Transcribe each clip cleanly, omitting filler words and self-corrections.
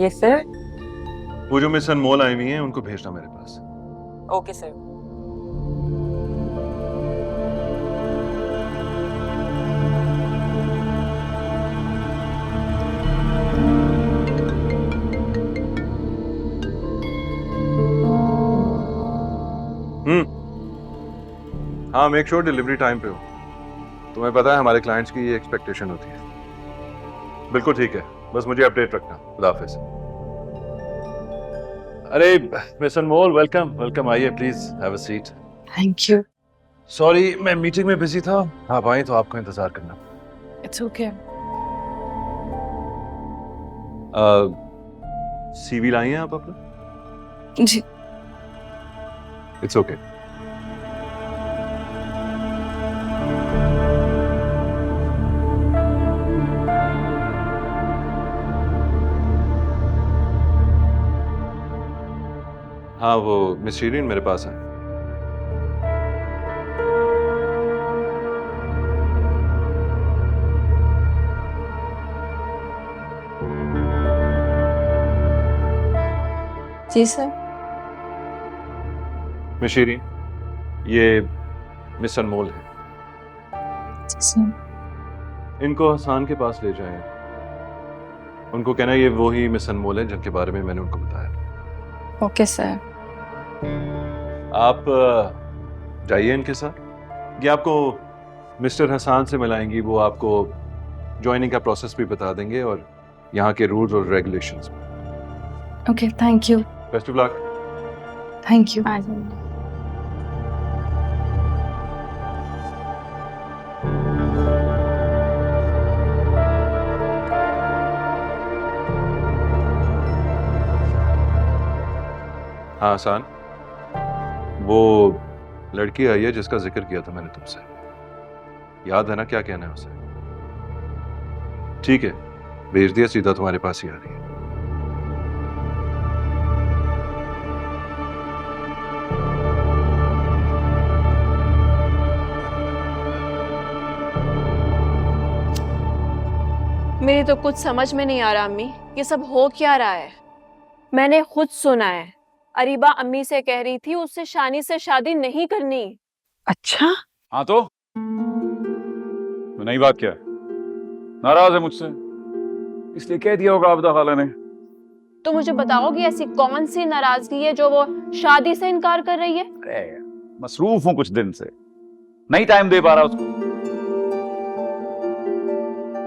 Yes sir. वो जो miss अनमोल आई हुई हैं उनको भेजना मेरे पास। Okay sir. हाँ, मेक श्योर डिलीवरी टाइम पे हो। तुम्हें पता है हमारे क्लाइंट्स की ये एक्सपेक्टेशन होती है। बिल्कुल ठीक है, बस मुझे अपडेट रखना। खुदा हाफिज। अरे मिस अनमोल, वेलकम वेलकम, आइए please have a seat. Thank you. Sorry मैं मीटिंग में बिजी था, आप आए तो आपको इंतजार करना। It's okay. सीवी लाई हैं आप अपना? जी। It's okay. हाँ, वो मिस शीरीन मेरे पास है। जी सर। मिस शीरीन, ये मिस अनमोल है। जी सर। इनको हसान के पास ले जाएं। उनको कहना ये वो ही मिस अनमोल है जिनके बारे में मैंने उनको बताया। Okay sir. आप जाइए इनके साथ। ये आपको मिस्टर हसान से मिलाएंगी, वो आपको ज्वाइनिंग का प्रोसेस भी बता देंगे और यहाँ के रूल्स और regulations. Okay, thank you. Best of luck. Thank you. हाँ हसान, वो लड़की आई है जिसका जिक्र किया था मैंने तुमसे, याद है ना क्या कहना है उसे? ठीक है, भेज दिया, सीधा तुम्हारे पास ही आ रही है। मेरी तो कुछ समझ में नहीं आ रहा अम्मी, ये सब हो क्या रहा है। मैंने खुद सुना है, अरीबा अम्मी से कह रही थी उससे शानी से शादी नहीं करनी। अच्छा? हाँ तो नई बात क्या है? नाराज है मुझसे, इसलिए कह दिया होगा आबदा खाला ने। तो मुझे बताओगी ऐसी कौन सी नाराजगी है जो वो शादी से इनकार कर रही है? अरे मसरूफ हूं कुछ दिन से, नहीं टाइम दे पा रहा उसको,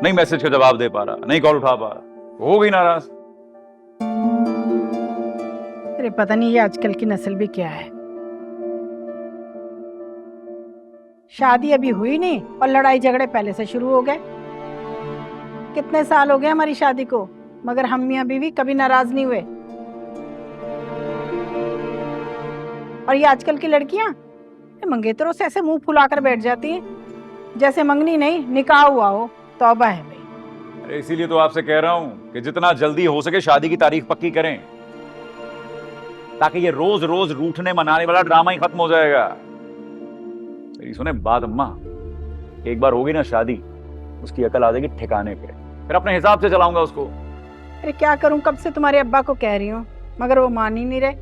नहीं मैसेज का जवाब दे पा रहा, नहीं कॉल उठा पा रहा, हो गई नाराज। अरे पता नहीं ये आजकल की नस्ल भी क्या है, शादी अभी हुई नहीं और लड़ाई झगड़े पहले से शुरू हो गए। कितने साल हो गए हमारी शादी को, मगर हम मियां बीवी कभी नाराज नहीं हुए। और ये आजकल की लड़कियां मंगेतरों से ऐसे मुंह फुलाकर बैठ जाती हैं जैसे मंगनी नहीं निकाह हुआ हो। तौबा है भाई। अरे इसीलिए तो आपसे कह रहा हूं कि जितना जल्दी हो सके शादी की तारीख पक्की करें, ताकि ये रोज रोज रूठने मनाने वाला ड्रामा ही खत्म हो जाएगा। मेरी सुने बात अम्मा, एक बार होगी ना शादी, उसकी अकल आ जाएगी ठिकाने पे, फिर अपने हिसाब से चलाऊंगा उसको। अरे क्या करूं, कब से तुम्हारे अब्बा को कह रही हूँ मगर वो मान ही नहीं रहे।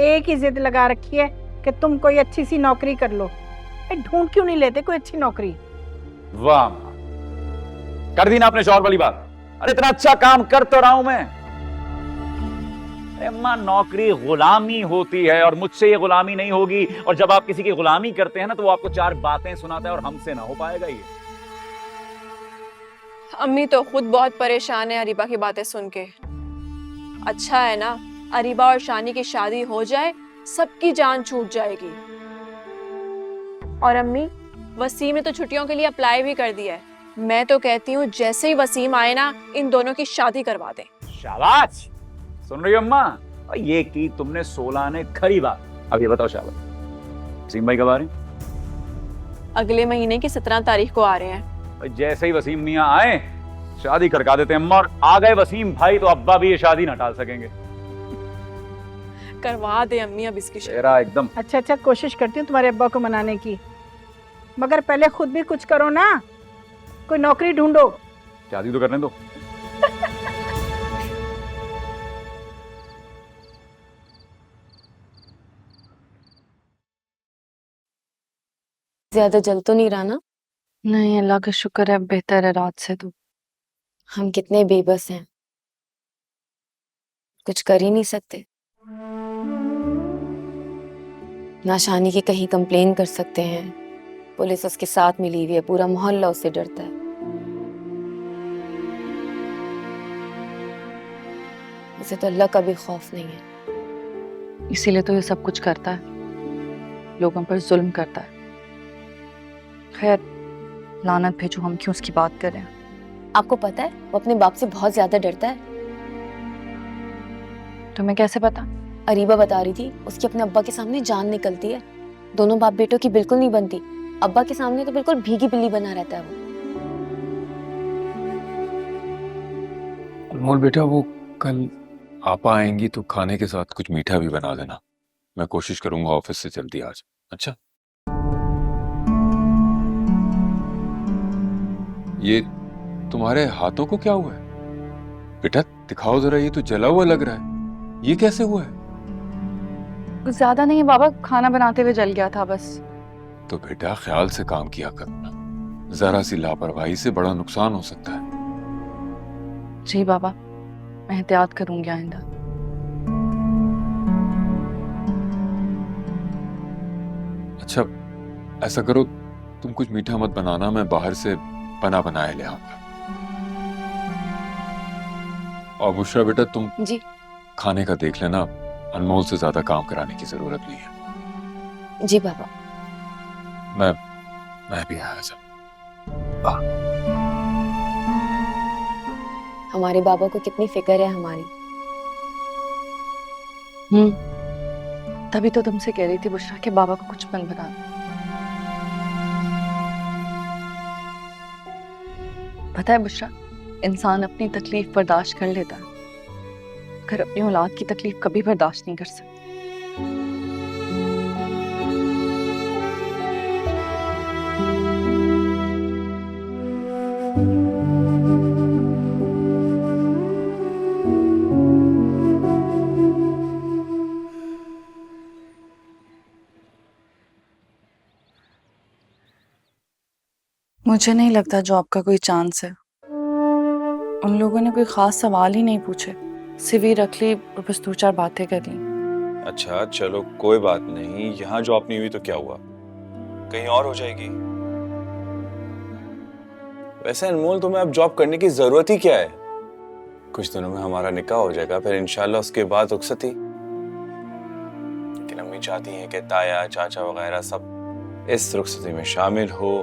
एक ही जिद लगा रखी है कि तुम कोई अच्छी सी नौकरी कर लो। ढूंढ क्यों नहीं लेते कोई अच्छी नौकरी? वाह मां, कर दी ना आपने शौहर वाली बात। अरे इतना अच्छा काम कर तो रहा हूं मैं। अम्मा नौकरी गुलामी होती है और मुझसे ये गुलामी नहीं होगी। और जब आप किसी की गुलामी करते हैं ना तो वो आपको चार बातें सुनाता है और हमसे ना हो पाएगा ये। अम्मी तो खुद बहुत परेशान है अरीबा की बातें सुन के। अच्छा है ना अरीबा और शानी की शादी हो जाए, सबकी जान छूट जाएगी। और अम्मी वसीम ने तो छुट्टियों के लिए अप्लाई भी कर दिया है। मैं तो कहती हूँ जैसे ही वसीम आए ना इन दोनों की शादी करवा दें। शाबाश, सुन रही हो अम्मा? और ये की तुमने 16 ने खरी बात। अब ये बताओ शाबाश, वसीम भाई कब आ रहे हैं? अगले महीने की 17 तारीख को आ रहे हैं। और जैसे ही वसीम मियां आए शादी करका देते हैं अम्मा। और आ गए वसीम भाई तो अब्बा भी ये शादी ना टाल सकेंगे। करवा दे अम्मी अब इसकी शादी। तेरा एकदम। अच्छा कोशिश करती हूँ तुम्हारे अब्बा को मनाने की, मगर पहले खुद भी कुछ करो ना, कोई नौकरी ढूंढो। शादी तो करने दो। ज्यादा जल तो नहीं रहा ना? नहीं, अल्लाह का शुक्र है, बेहतर है रात से तो। हम कितने बेबस हैं, कुछ कर ही नहीं सकते। ना शानी की कहीं कंप्लेन कर सकते हैं, पुलिस उसके साथ मिली हुई है, पूरा मोहल्ला उससे डरता है। उसे तो अल्लाह का भी खौफ नहीं है। इसीलिए तो ये सब कुछ करता है, लोगों पर जुल्म करता है। खैर, लानत भेजो, हम क्यों उसकी बात कर रहे हैं। आपको पता है वो अपने बाप से बहुत ज्यादा डरता है। तुम्हें कैसे पता? अरीबा बता रही थी उसकी अपने अब्बा के सामने जान निकलती है। दोनों बाप बेटों की बिल्कुल नहीं बनती। अब्बा के सामने तो बिल्कुल भीगी बिल्ली बना रहता है वो। अनमोल बेटा, वो कल आपा आएंगी तो खाने के साथ कुछ मीठा भी बना देना। मैं कोशिश करूंगा ऑफिस से जल्दी आ जाऊं। अच्छा, ये तुम्हारे हाथों को क्या हुआ है बेटा? दिखाओ जरा, ये तो जला हुआ लग रहा है। ये कैसे हुआ है? कुछ ज्यादा नहीं है बाबा, खाना बनाते हुए जल गया था बस। तो बेटा ख्याल से काम किया करना, जरा सी लापरवाही से बड़ा नुकसान हो सकता है। जी बाबा, मैं एहतियात करूंगी आइंदा। अच्छा, ऐसा करो, तुम कुछ मीठा मत बनाना, मैं बाहर से बना बनाए ले आऊंगा। और बुशरा बेटा, तुम जी खाने का देख लेना, अनमोल से ज्यादा काम कराने की जरूरत नहीं है। जी बाबा। मैं भी आया जब। हमारे बाबा को कितनी फिक्र है हमारी। तभी तो तुमसे कह रही थी बुशरा के बाबा को कुछ मत बता। पता है बुशरा, इंसान अपनी तकलीफ बर्दाश्त कर लेता है, मगर अपनी औलाद की तकलीफ कभी बर्दाश्त नहीं कर सकता। मुझे नहीं लगता जॉब का कोई चांस है। उन लोगों ने कोई खास सवाल ही नहीं पूछे, सीवी रख ली और बस 2-4 बातें कर ली। अच्छा चलो कोई बात नहीं, यहाँ जॉब नहीं हुई तो क्या हुआ, कहीं और हो जाएगी। वैसे अनमोल, तुम्हें अब जॉब करने की जरूरत ही क्या है? कुछ दिनों में हमारा निकाह हो जाएगा, फिर इंशाल्लाह उसके बाद रुखसती। लेकिन अम्मी चाहती हैं कि ताया चाचा वगैरह सब इस रुखसती में शामिल हो।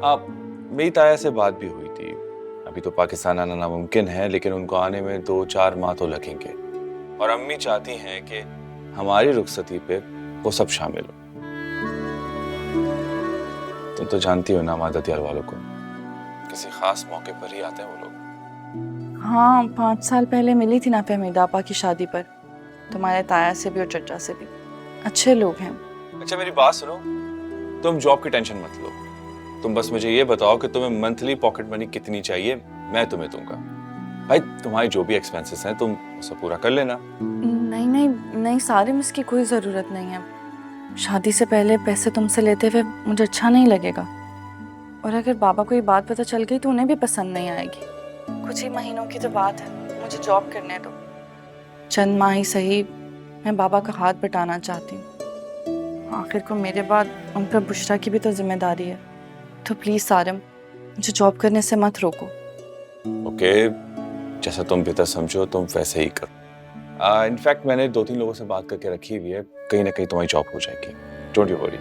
आप, मेरी ताया से बात भी हुई थी, अभी तो पाकिस्तान आना नामुमकिन है, लेकिन उनको आने में 2-4 माह तो लगेंगे। और अम्मी चाहती हैं कि हमारी रुखसती पे वो सब शामिल हो। तुम तो जानती हो ना मादतियाल वालों को, किसी खास मौके पर ही आते हैं वो लोग। हाँ, 5 साल पहले मिली थी ना फहमीदा आपा की शादी पर, तुम्हारे ताया से भी और चचा से भी। अच्छे लोग हैं। अच्छा मेरी बात सुनो, तुम जॉब की टेंशन मत लो, तुम बस मुझे ये बताओ कि तुम्हें मंथली पॉकेट मनी कितनी चाहिए, मैं तुम्हें दूंगा। भाई तुम्हारी जो भी एक्सपेंसेस हैं तुम उसे पूरा कर लेना। नहीं नहीं नहीं सारिम, इसकी कोई ज़रूरत नहीं है। शादी से पहले पैसे तुमसे लेते हुए मुझे अच्छा नहीं लगेगा, और अगर बाबा को ये बात पता चल गई तो उन्हें भी पसंद नहीं आएगी। कुछ ही महीनों की तो बात है, मुझे जॉब करने दो। चंद माह ही सही, मैं बाबा का हाथ बटाना चाहती हूँ। आखिर को मेरे बाद उन पर बुशरा की भी तो जिम्मेदारी है। तो प्लीज़ सारिम, मुझे जॉब करने से मत रोको। ओके, जैसा तुम बेहतर समझो तुम वैसे ही करो। इनफैक्ट मैंने 2-3 लोगों से बात करके रखी हुई है, कहीं ना कहीं तुम्हारी जॉब हो जाएगी, डोंट यू वरी।